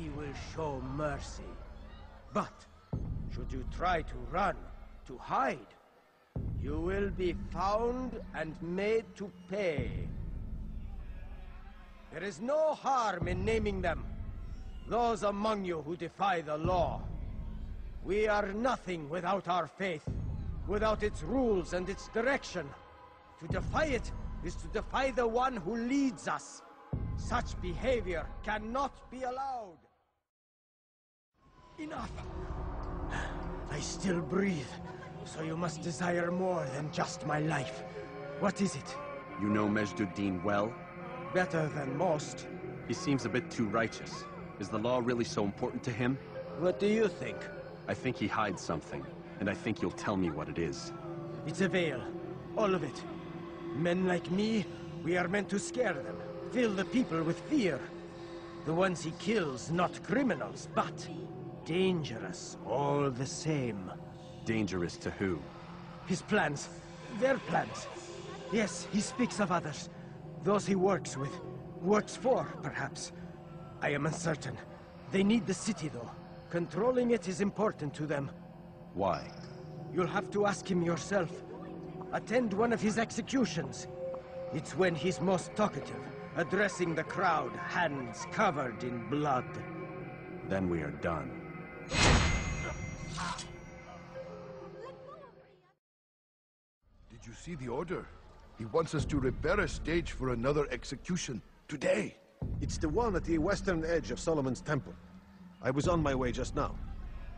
we will show mercy. But should you try to run, to hide, you will be found and made to pay. There is no harm in naming them. Those among you who defy the law. We are nothing without our faith, without its rules and its direction. To defy it is to defy the one who leads us. Such behavior cannot be allowed. Enough! I still breathe, so you must desire more than just my life. What is it? You know Majd-ud-Din well? Better than most. He seems a bit too righteous. Is the law really so important to him? What do you think? I think he hides something, and I think you'll tell me what it is. It's a veil. All of it. Men like me, we are meant to scare them, fill the people with fear. The ones he kills, not criminals, but dangerous all the same. Dangerous to who? His plans. Their plans. Yes, he speaks of others. Those he works with. Works for, perhaps. I am uncertain. They need the city, though. Controlling it is important to them. Why? You'll have to ask him yourself. Attend one of his executions. It's when he's most talkative, addressing the crowd, hands covered in blood. Then we are done. Did you see the order? He wants us to repair a stage for another execution. Today. It's the one at the western edge of Solomon's Temple. I was on my way just now.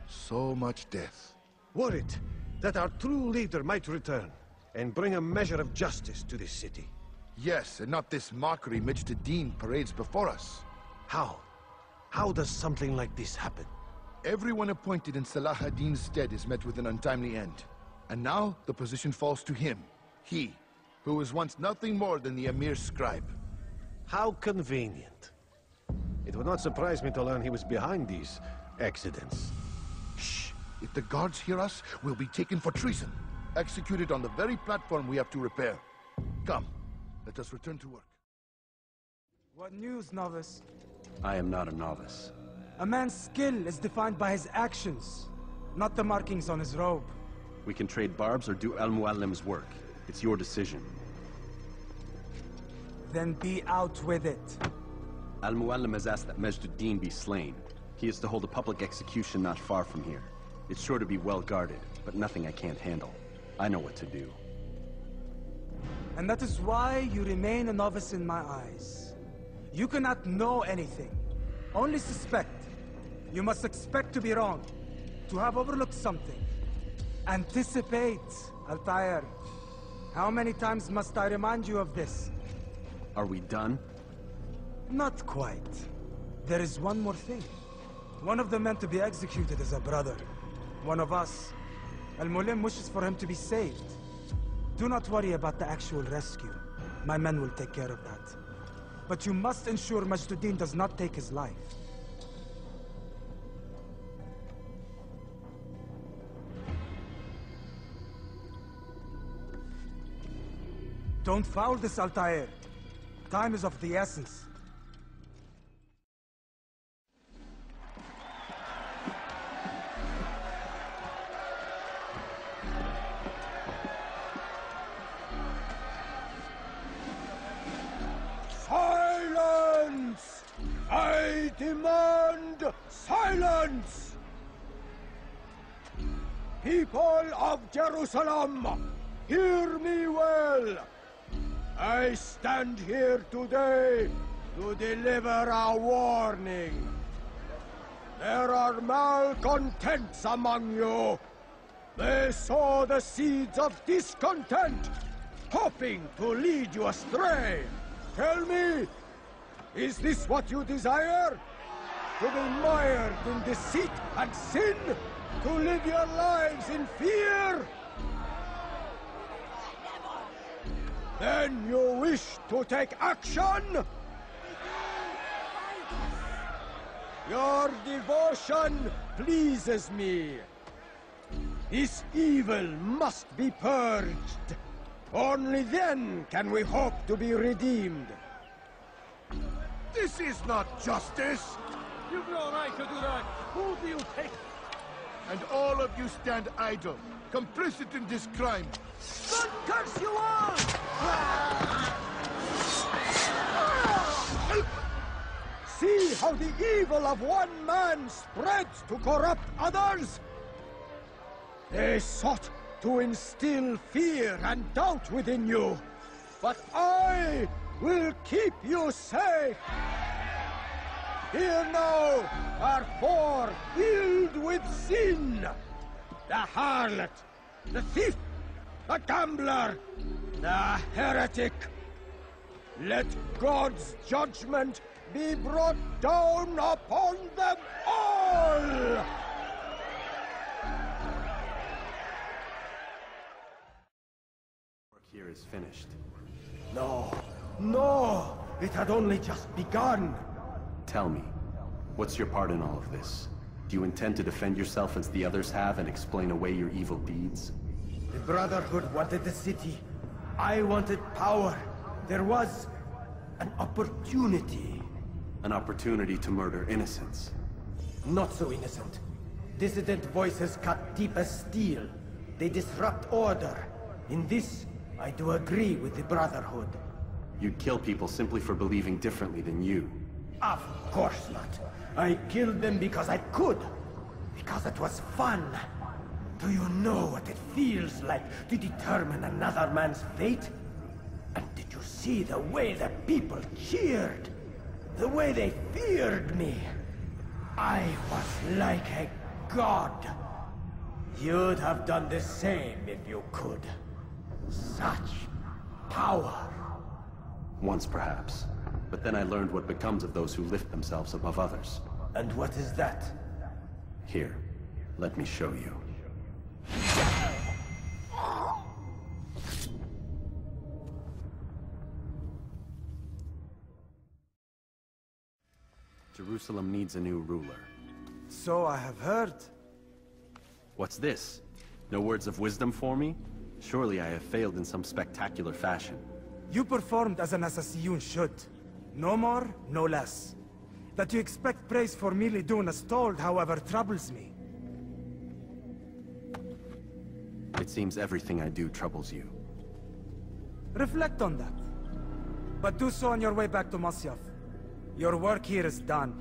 So much death. Worried that our true leader might return and bring a measure of justice to this city. Yes, and not this mockery Majd-ud-Din parades before us. How? How does something like this happen? Everyone appointed in Salah ad-Din's stead is met with an untimely end. And now the position falls to him. He, who was once nothing more than the Emir's scribe. How convenient. It would not surprise me to learn he was behind these accidents. Shh! If the guards hear us, we'll be taken for treason. Executed on the very platform we have to repair. Come, let us return to work. What news, novice? I am not a novice. A man's skill is defined by his actions, not the markings on his robe. We can trade barbs or do Al-Muallim's work. It's your decision. Then be out with it. Al-Muallim has asked that Majd-ud-Din be slain. He is to hold a public execution not far from here. It's sure to be well guarded, but nothing I can't handle. I know what to do. And that is why you remain a novice in my eyes. You cannot know anything, only suspect. You must expect to be wrong, to have overlooked something. Anticipate, Altair. How many times must I remind you of this? Are we done? Not quite. There is one more thing. One of the men to be executed is a brother. One of us. Al-Muallim wishes for him to be saved. Do not worry about the actual rescue. My men will take care of that. But you must ensure Majd-ud-Din does not take his life. Don't foul this, Altair. Time is of the essence. Silence! I demand silence! People of Jerusalem, hear me well! I stand here today to deliver a warning. There are malcontents among you. They sow the seeds of discontent, hoping to lead you astray. Tell me, is this what you desire? To be mired in deceit and sin? To live your lives in fear? Then you wish to take action? Your devotion pleases me. This evil must be purged. Only then can we hope to be redeemed. This is not justice! You've no right to do that! Who do you think? And all of you stand idle, complicit in this crime. God curse you all! See how the evil of one man spreads to corrupt others? They sought to instill fear and doubt within you, but I will keep you safe. Here now are four filled with sin. The harlot, the thief, the gambler, the heretic. Let God's judgment be brought down upon them all! Work here is finished. No, no! It had only just begun! Tell me, what's your part in all of this? Do you intend to defend yourself as the others have and explain away your evil deeds? The Brotherhood wanted the city. I wanted power. There was an opportunity. An opportunity to murder innocents. Not so innocent. Dissident voices cut deep as steel. They disrupt order. In this, I do agree with the Brotherhood. You'd kill people simply for believing differently than you. Of course not. I killed them because I could. Because it was fun. Do you know what it feels like to determine another man's fate? And did you see the way the people cheered? The way they feared me? I was like a god. You'd have done the same if you could. Such power. Once, perhaps. But then I learned what becomes of those who lift themselves above others. And what is that? Here, let me show you. Jerusalem needs a new ruler. So I have heard. What's this? No words of wisdom for me? Surely I have failed in some spectacular fashion. You performed as an assassin should. No more, no less. That you expect praise for merely doing as told, however, troubles me. It seems everything I do troubles you. Reflect on that. But do so on your way back to Masyaf. Your work here is done.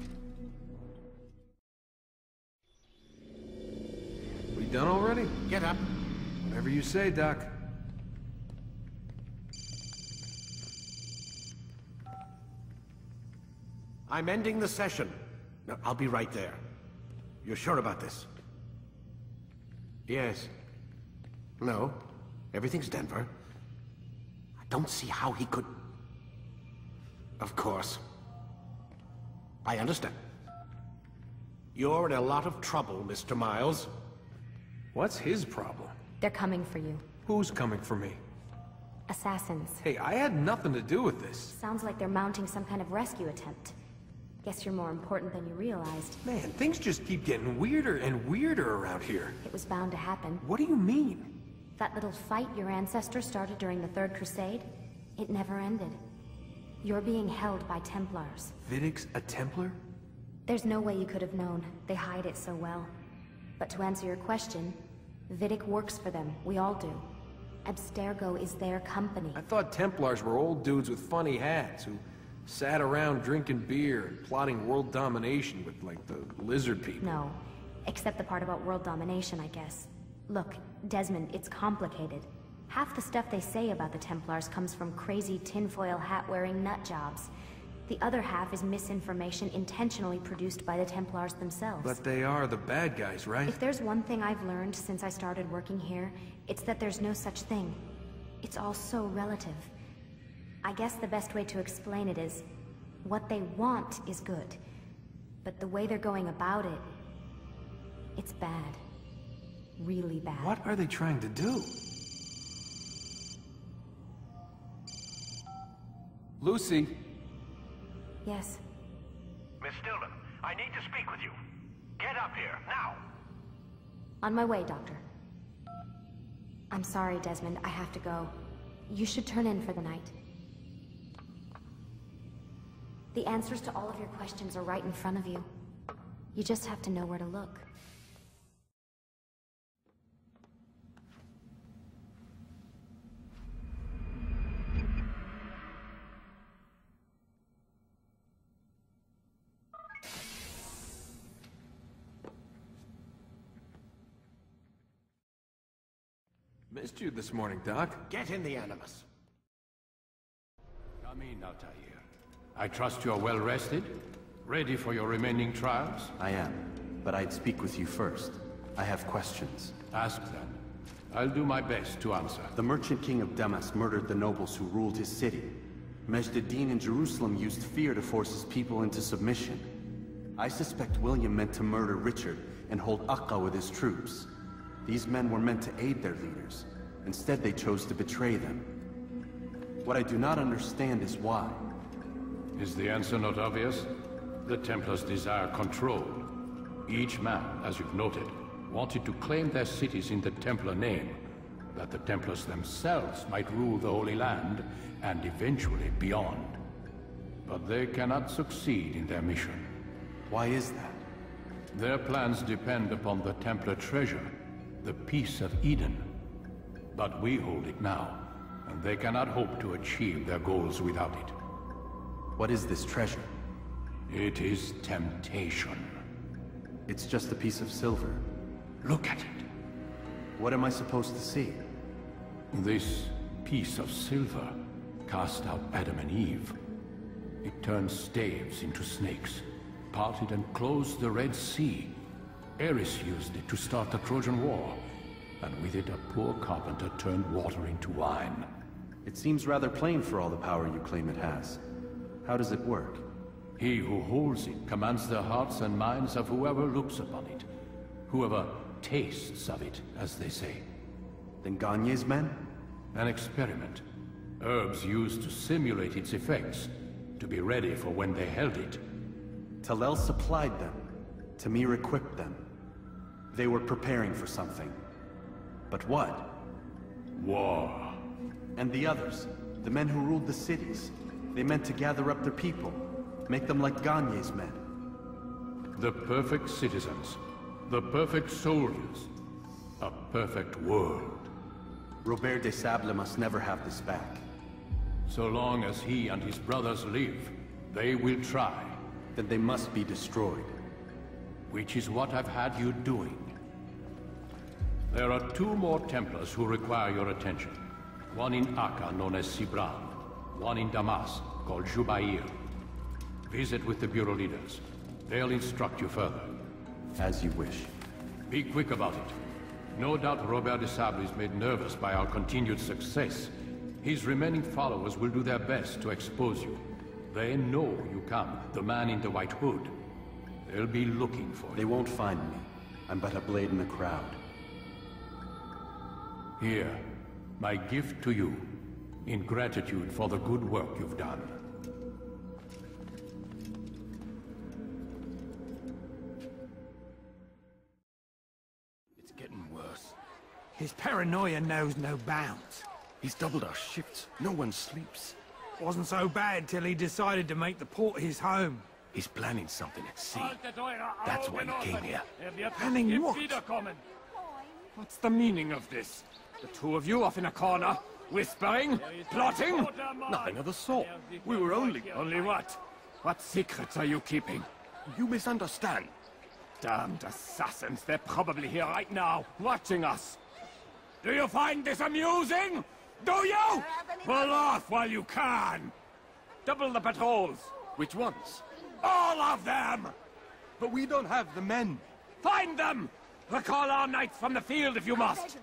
We done already? Get up. Whatever you say, Doc. I'm ending the session. No, I'll be right there. You're sure about this? Yes. No. Everything's Denver. I don't see how he could... Of course. I understand. You're in a lot of trouble, Mr. Miles. What's his problem? They're coming for you. Who's coming for me? Assassins. Hey, I had nothing to do with this. Sounds like they're mounting some kind of rescue attempt. Guess you're more important than you realized. Man, things just keep getting weirder and weirder around here. It was bound to happen. What do you mean? That little fight your ancestors started during the Third Crusade, it never ended. You're being held by Templars. Vidic's a Templar? There's no way you could have known. They hide it so well. But to answer your question, Vidic works for them. We all do. Abstergo is their company. I thought Templars were old dudes with funny hats who sat around drinking beer and plotting world domination with, like, the lizard people. No. Except the part about world domination, I guess. Look, Desmond, it's complicated. Half the stuff they say about the Templars comes from crazy tinfoil hat-wearing nutjobs. The other half is misinformation intentionally produced by the Templars themselves. But they are the bad guys, right? If there's one thing I've learned since I started working here, it's that there's no such thing. It's all so relative. I guess the best way to explain it is, what they want is good. But the way they're going about it, it's bad. Really bad. What are they trying to do? Lucy? Yes. Miss Stillman, I need to speak with you. Get up here, now! On my way, Doctor. I'm sorry, Desmond. I have to go. You should turn in for the night. The answers to all of your questions are right in front of you. You just have to know where to look. Missed you this morning, Doc. Get in the Animus. Come in, Altair. I trust you're well rested? Ready for your remaining trials? I am, but I'd speak with you first. I have questions. Ask them. I'll do my best to answer. The Merchant King of Damas murdered the nobles who ruled his city. Majd ad-Din in Jerusalem used fear to force his people into submission. I suspect William meant to murder Richard and hold Aqqa with his troops. These men were meant to aid their leaders. Instead, they chose to betray them. What I do not understand is why. Is the answer not obvious? The Templars desire control. Each man, as you've noted, wanted to claim their cities in the Templar name, that the Templars themselves might rule the Holy Land, and eventually beyond. But they cannot succeed in their mission. Why is that? Their plans depend upon the Templar treasure, the Peace of Eden. But we hold it now, and they cannot hope to achieve their goals without it. What is this treasure? It is temptation. It's just a piece of silver. Look at it. What am I supposed to see? This piece of silver cast out Adam and Eve. It turned staves into snakes, parted and closed the Red Sea. Ares used it to start the Trojan War, and with it a poor carpenter turned water into wine. It seems rather plain for all the power you claim it has. How does it work? He who holds it commands the hearts and minds of whoever looks upon it. Whoever tastes of it, as they say. Then Gagne's men? An experiment. Herbs used to simulate its effects, to be ready for when they held it. Talel supplied them. Tamir equipped them. They were preparing for something. But what? War. And the others, the men who ruled the cities, they meant to gather up their people, make them like Gagne's men. The perfect citizens, the perfect soldiers, a perfect world. Robert de Sable must never have this back. So long as he and his brothers live, they will try. Then they must be destroyed. Which is what I've had you doing. There are 2 more Templars who require your attention. One in Aqqa, known as Sibran. One in Damas, called Jubair. Visit with the Bureau leaders. They'll instruct you further. As you wish. Be quick about it. No doubt Robert de Sable is made nervous by our continued success. His remaining followers will do their best to expose you. They know you come, the man in the white hood. They'll be looking for you. They won't find me. I'm but a blade in the crowd. Here, my gift to you, in gratitude for the good work you've done. It's getting worse. His paranoia knows no bounds. He's doubled our shifts. No one sleeps. Wasn't so bad till he decided to make the port his home. He's planning something at sea. That's why he came here. Planning what? What's the meaning of this? The 2 of you off in a corner, whispering, plotting? Nothing of the sort. We were only... Only what? What secrets are you keeping? You misunderstand. Damned assassins, they're probably here right now, watching us. Do you find this amusing? Do you? Pull off while you can. Double the patrols. Which ones? All of them! But we don't have the men. Find them! Recall our knights from the field if you must.